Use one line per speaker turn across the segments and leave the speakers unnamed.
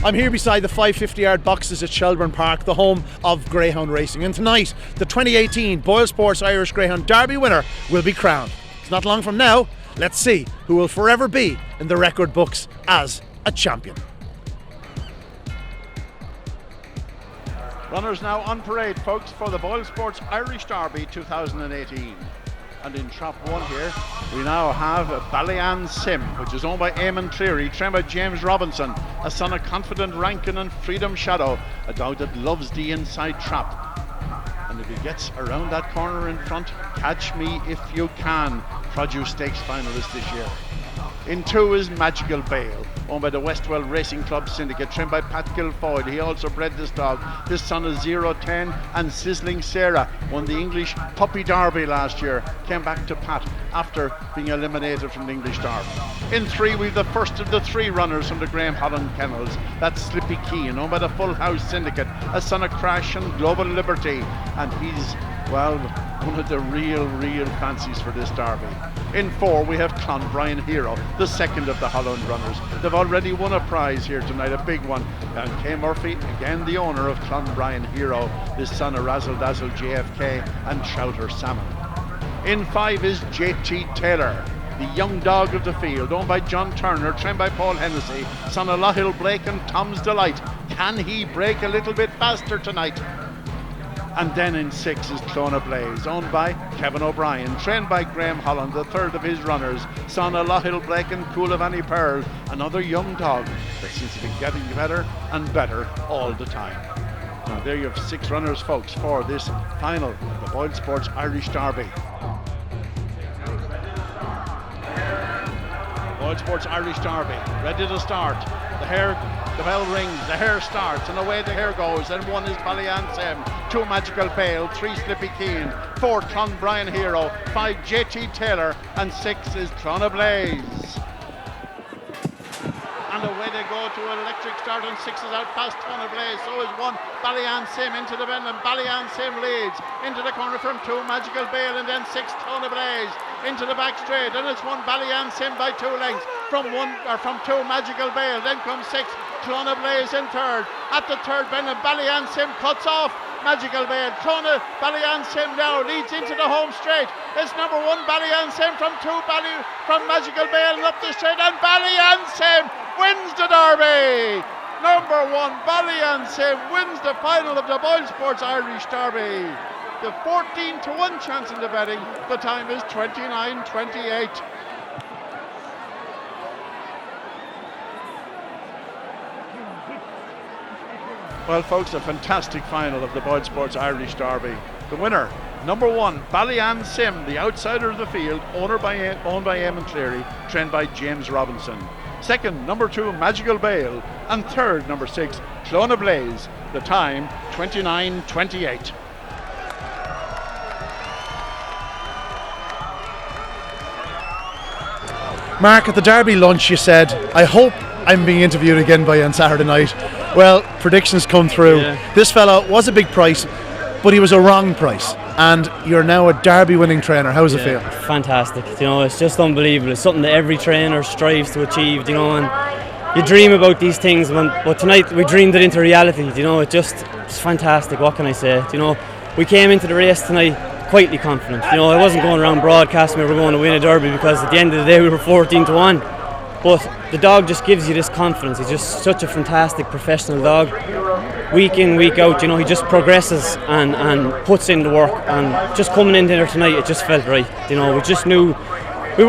I'm here beside the 550-yard boxes at Shelbourne Park, the home of Greyhound racing. And tonight, the 2018 BoyleSports Irish Greyhound Derby winner will be crowned. It's not long from now. Let's see who will forever be in the record books as a champion.
Runners now on parade, folks, for the BoyleSports Irish Derby 2018. And in Trap 1 here, we now have Ballyanne Sim, which is owned by Eamon Cleary, trained by James Robinson, a son of Confident Rankin and Freedom Shadow, a dog that loves the inside trap. And if he gets around that corner in front, Catch Me If You Can, Produce Stakes finalist this year. In 2 is Magical Bale, owned by the Westwell Racing Club Syndicate, trained by Pat Guilfoyle. He also bred this dog. His son is 010, and Sizzling Sarah won the English Puppy Derby last year. Came back to Pat after being eliminated from the English Derby. In 3 we've the first of the 3 runners from the Graham Holland Kennels. That's Slippy Keane, owned by the Full House Syndicate, a son of Crash and Global Liberty, and he's, well, one of the real fancies for this derby. In 4 we have Clonbrien Hero, the second of the Holland runners. They've already won a prize here tonight, a big one. And Kay Murphy, again the owner of Clonbrien Hero, his son of Razzle Dazzle JFK and Chowder Salmon. In 5 is JT Taylor, the young dog of the field, owned by John Turner, trained by Paul Hennessy, son of Lohill Blake and Tom's Delight. Can he break a little bit faster tonight? And then in 6 is Clona Blaze, owned by Kevin O'Brien, trained by Graham Holland, the third of his runners, son of Lohill Blake and Coolavani Pearl, another young dog that seems to be getting better and better all the time. Now there you have 6 runners, folks, for this final, the BoyleSports Irish Derby. BoyleSports Irish Derby, ready to start. The bell rings, the hare starts, and away the hare goes. And 1 is Ballyanne Sim, 2 Magical Bale, 3 Slippy Keane, 4 Clonbrien Hero, 5 JT Taylor, and 6 is Clona Blaze. And away they go to an electric start, and 6 is out past Clona Blaze. So is 1 Ballyanne Sim into the bend, and Ballyanne Sim leads into the corner from 2 Magical Bale, and then 6 Clona Blaze into the back straight, and it's 1 Ballyanne Sim by 2 lengths from 2 Magical Bale. Then comes 6 Clona Blaze in third. At the third bend, and Ballyanne Sim cuts off Magical Bale. Ballyanne Sim now leads into the home straight. It's number 1 Ballyanne Sim from Magical Bale and up the straight, and Ballyanne Sim wins the Derby. Number 1 Ballyanne Sim wins the final of the BoyleSports Irish Derby. The 14-1 chance in the betting. The time is 29:28. Well, folks, a fantastic final of the BoyleSports Irish Derby. The winner, number 1, Ballyanne Sim, the outsider of the field, owned by Eamon Cleary, trained by James Robinson. Second, number 2, Magical Bale. And third, number 6, Clona Blaze. The time, 29:28.
Mark, at the Derby lunch you said, I hope I'm being interviewed again by you on Saturday night. Well, predictions come through.
Yeah.
This fella was a big price, but he was a wrong price. And you're now a Derby winning trainer. How does it feel?
Fantastic. You know, it's just unbelievable. It's something that every trainer strives to achieve, you know, and you dream about these things, but tonight we dreamed it into reality. You know, it's fantastic. What can I say? You know, we came into the race tonight quietly confident. You know, I wasn't going around broadcasting we were going to win a Derby, because at the end of the day we were 14-1. But the dog just gives you this confidence. He's just such a fantastic professional dog. Week in, week out, you know, he just progresses and puts in the work. And just coming in there tonight, it just felt right. You know, we just knew we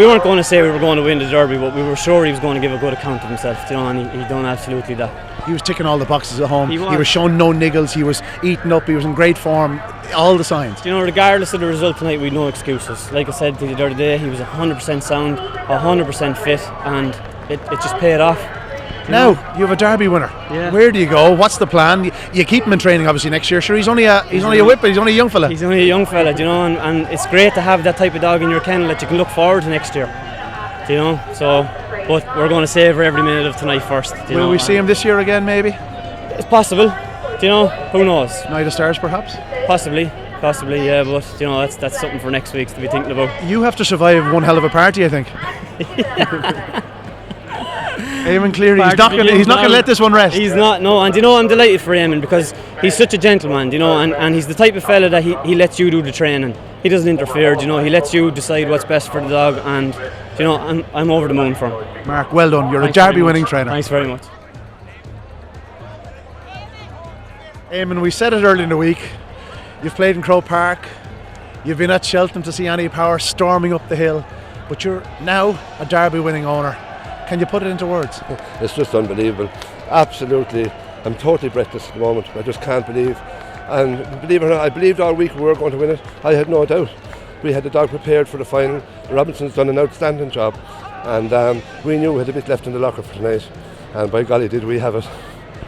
weren't going to say we were going to win the Derby, but we were sure he was going to give a good account of himself. You know, and he done absolutely that.
He was ticking all the boxes at home.
He
was showing no niggles. He was eating up. He was in great form. All the signs.
You know, regardless of the result tonight, we had no excuses. Like I said to you the other day, he was 100% sound, 100% fit, and it just paid off.
Now you have a Derby winner.
Yeah.
Where do you go? What's the plan? You keep him in training, obviously, next year. Sure, he's only a whip, but he's only a young fella.
He's only a young fella, you know, and it's great to have that type of dog in your kennel that you can look forward to next year. You know, so but we're going to savour every minute of tonight first.
Will we see him this year again? Maybe.
It's possible. You know, who knows?
Night of Stars, perhaps.
Possibly, yeah. But you know, that's something for next week to be thinking about.
You have to survive one hell of a party, I think. Eamon Cleary, he's not going to let this one rest.
He's not, no. And I'm delighted for Eamon because he's such a gentleman, and he's the type of fella that he lets you do the training. He doesn't interfere, he lets you decide what's best for the dog, and I'm over the moon for him.
Mark, well done. You're a Derby winning trainer.
Thanks very much.
Eamon, we said it early in the week. You've played in Croke Park. You've been at Cheltenham to see Annie Power storming up the hill, but you're now a Derby winning owner. Can you put it into words?
It's just unbelievable. Absolutely. I'm totally breathless at the moment. I just can't believe. And believe it or not, I believed all week we were going to win it. I had no doubt. We had the dog prepared for the final. Robinson's done an outstanding job. And we knew we had a bit left in the locker for tonight. And by golly, did we have it.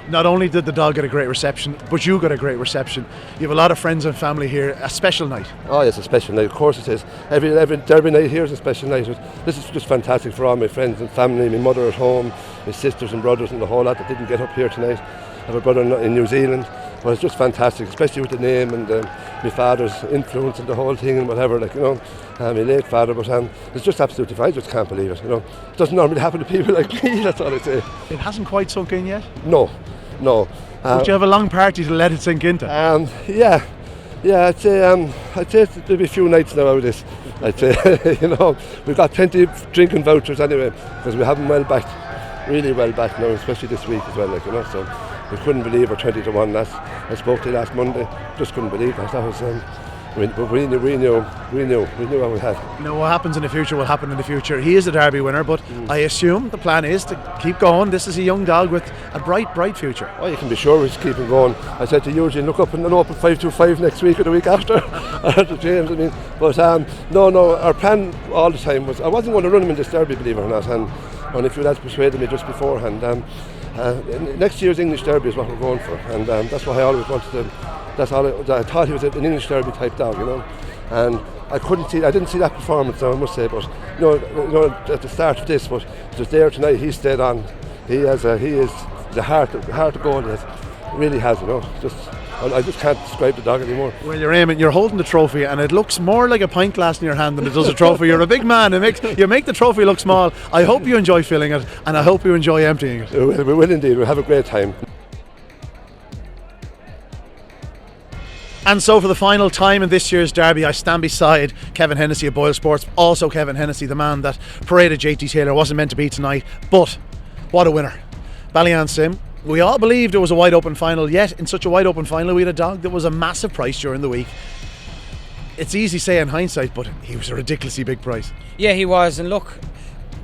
Not only did the dog get a great reception, but you got a great reception. You have a lot of friends and family here. A special night.
Oh, yes, a special night. Of course it is. Every Derby night here is a special night. This is just fantastic for all my friends and family. My mother at home, my sisters and brothers and the whole lot that didn't get up here tonight. I have a brother in New Zealand. Well, it's just fantastic, especially with the name and my father's influence and the whole thing and whatever, my late father. But it's just absolutely fine. I just can't believe it. It doesn't normally happen to people like me. That's all I say.
It hasn't quite sunk in yet.
No.
But you have a long party to let it sink into.
Yeah. I'd say there'll be a few nights now out of this. I'd say, we've got plenty of drinking vouchers anyway because we have them well backed, really well backed now, especially this week as well. So we couldn't believe our 20-1. I spoke to you last Monday. Just couldn't believe that. That was. But we knew what we had.
What happens in the future will happen in the future. He is a Derby winner, but I assume the plan is to keep going. This is a young dog with a bright future.
Oh, you can be sure he's keeping going. I said to Eugene, look up and open 525 next week or the week after. James, But no, our plan all the time was I wasn't going to run him in this Derby, believe it or not. And if you lads persuaded me just beforehand, next year's English Derby is what we're going for, and that's what I always wanted to. That's all. I thought he was an English Derby type dog, and I didn't see that performance now, I must say, but at the start of this, but just there tonight, he stayed on. He is the heart of gold. He really has, I just can't describe the dog anymore.
Well, you're holding the trophy, and it looks more like a pint glass in your hand than it does a trophy. You're a big man. You make the trophy look small. I hope you enjoy filling it, and I hope you enjoy emptying it.
We will indeed. We'll have a great time.
And so for the final time in this year's Derby, I stand beside Kevin Hennessy of BoyleSports. Also Kevin Hennessy, the man that paraded JT Taylor, wasn't meant to be tonight. But what a winner. Ballyanne Sim. We all believed it was a wide open final, yet in such a wide open final we had a dog that was a massive price during the week. It's easy to say in hindsight, but he was a ridiculously big price.
Yeah, he was. And look,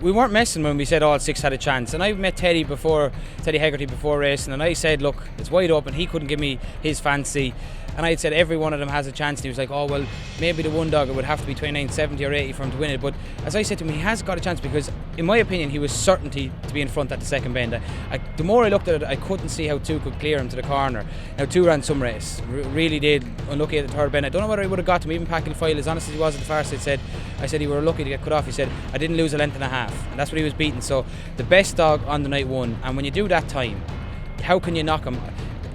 we weren't messing when we said all six had a chance. And I met Teddy Hegarty before racing, and I said, look, it's wide open. He couldn't give me his fancy. And I had said every one of them has a chance, and he was like, oh well, maybe the one dog, it would have to be 29, 70 or 80 for him to win it. But as I said to him, he has got a chance because in my opinion he was certainty to be in front at the second bend. The more I looked at it, I couldn't see how Two could clear him to the corner. Now Two ran some race, really did, unlucky at the third bend. I don't know whether he would have got to him. Even Packing File, as honest as he was at the far side, I said he were lucky to get cut off. He said I didn't lose a length and a half, and that's what he was beating. So the best dog on the night won, and when you do that time, how can you knock him?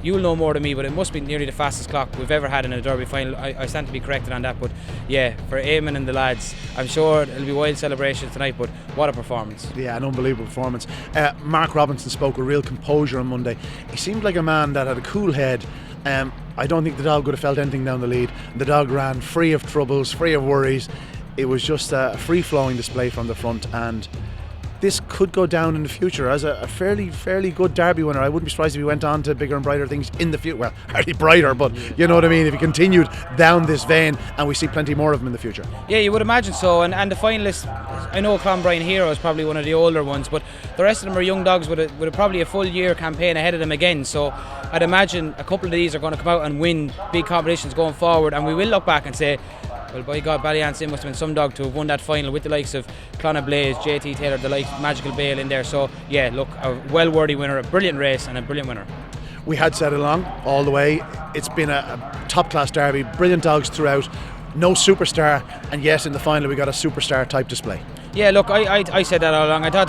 You'll know more than me, but it must be nearly the fastest clock we've ever had in a Derby final. I stand to be corrected on that, but yeah, for Eamon and the lads, I'm sure it'll be wild celebration tonight, but what a performance.
Yeah, an unbelievable performance. Mark Robinson spoke with real composure on Monday. He seemed like a man that had a cool head. I don't think the dog would have felt anything down the lead. The dog ran free of troubles, free of worries. It was just a free-flowing display from the front, and this could go down in the future as a fairly good Derby winner. I wouldn't be surprised if he went on to bigger and brighter things in the future. Well, hardly brighter, but you know what I mean. If he continued down this vein, and we see plenty more of him in the future.
Yeah, you would imagine so. And the finalists, I know Clonbrine Hero is probably one of the older ones, but the rest of them are young dogs with a probably a full year campaign ahead of them again. So I'd imagine a couple of these are going to come out and win big competitions going forward, and we will look back and say, well, by God, Ballyanne Sim must have been some dog to have won that final with the likes of Clonagh Blaze, JT Taylor, the likes of Magical Bale in there. So yeah, look, a well-worthy winner, a brilliant race and a brilliant winner.
We had said it along all the way. It's been a top-class Derby, brilliant dogs throughout, no superstar, and yes, in the final we got a superstar type display.
Yeah, look, I said that all along. I thought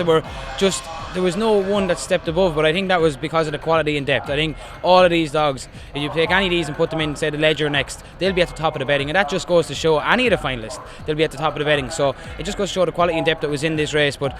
there was no one that stepped above, but I think that was because of the quality and depth. I think all of these dogs, if you take any of these and put them in, say, the Ledger next, they'll be at the top of the betting, and that just goes to show any of the finalists, they'll be at the top of the betting. So it just goes to show the quality and depth that was in this race. But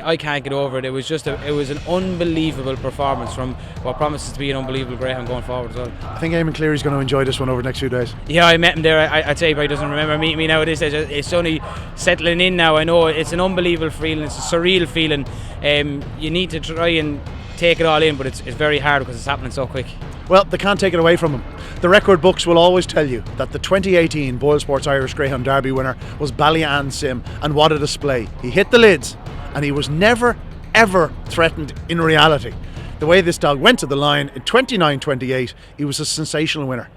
I can't get over it. It was just it was an unbelievable performance from what promises to be an unbelievable greyhound going forward as well.
I think Eamon Cleary's going to enjoy this one over the next few days.
Yeah, I met him there. I'd say he probably doesn't remember meeting me now at this stage. It's only settling in now. I know it's an unbelievable feeling. It's a surreal feeling. You need to try and take it all in, but it's very hard because it's happening so quick.
Well, they can't take it away from him. The record books will always tell you that the 2018 BoyleSports Irish Greyhound Derby winner was Ballyanne Sim, and what a display. He hit the lids, and he was never, ever threatened in reality. The way this dog went to the line in 29-28, he was a sensational winner.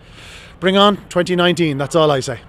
Bring on 2019, that's all I say.